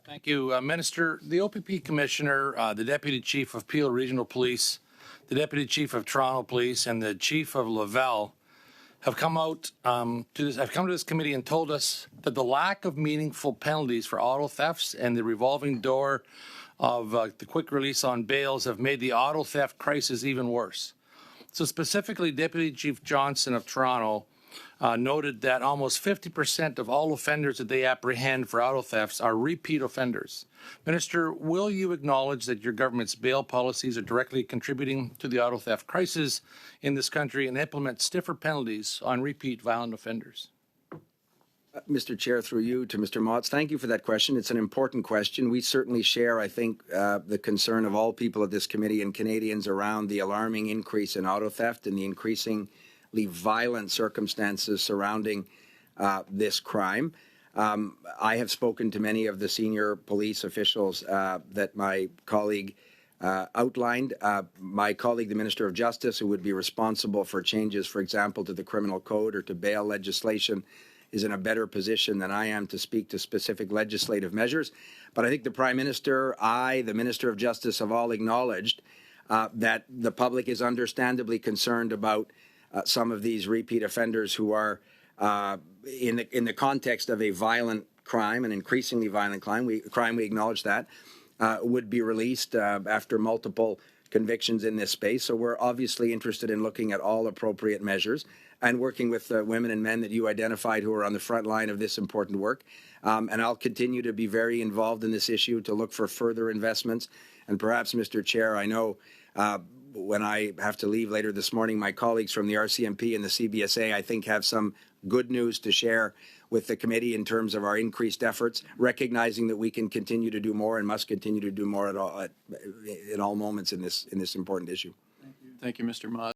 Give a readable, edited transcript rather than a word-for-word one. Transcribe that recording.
Thank you, Minister. The OPP Commissioner, the Deputy Chief of Peel Regional Police, the Deputy Chief of Toronto Police, and the Chief of Laval have come to this committee and told us that the lack of meaningful penalties for auto thefts and the revolving door of the quick release on bails have made the auto theft crisis even worse. So specifically, Deputy Chief Johnson of Toronto noted that almost 50% of all offenders that they apprehend for auto thefts are repeat offenders. Minister, will you acknowledge that your government's bail policies are directly contributing to the auto theft crisis in this country and implement stiffer penalties on repeat violent offenders? Mr. Chair, through you to Mr. Motz, thank you for that question. It's an important question. We certainly share, I think, the concern of all people at this committee and Canadians around the alarming increase in auto theft and the increasingly violent circumstances surrounding this crime. I have spoken to many of the senior police officials that my colleague outlined. My colleague, the Minister of Justice, who would be responsible for changes, for example, to the criminal code or to bail legislation, is in a better position than I am to speak to specific legislative measures. But I think the Prime Minister, the Minister of Justice have all acknowledged that the public is understandably concerned about some of these repeat offenders who are in the context of a violent crime, an increasingly violent crime. We acknowledge that, would be released after multiple convictions in this space. So we're obviously interested in looking at all appropriate measures and working with women and men that you identified who are on the front line of this important work. And I'll continue to be very involved in this issue to look for further investments. And perhaps, Mr. Chair, I know when I have to leave later this morning, my colleagues from the RCMP and the CBSA, I think, have some good news to share with the committee in terms of our increased efforts, recognizing that we can continue to do more and must continue to do more in all moments in this important issue. Thank you, Mr. Mott.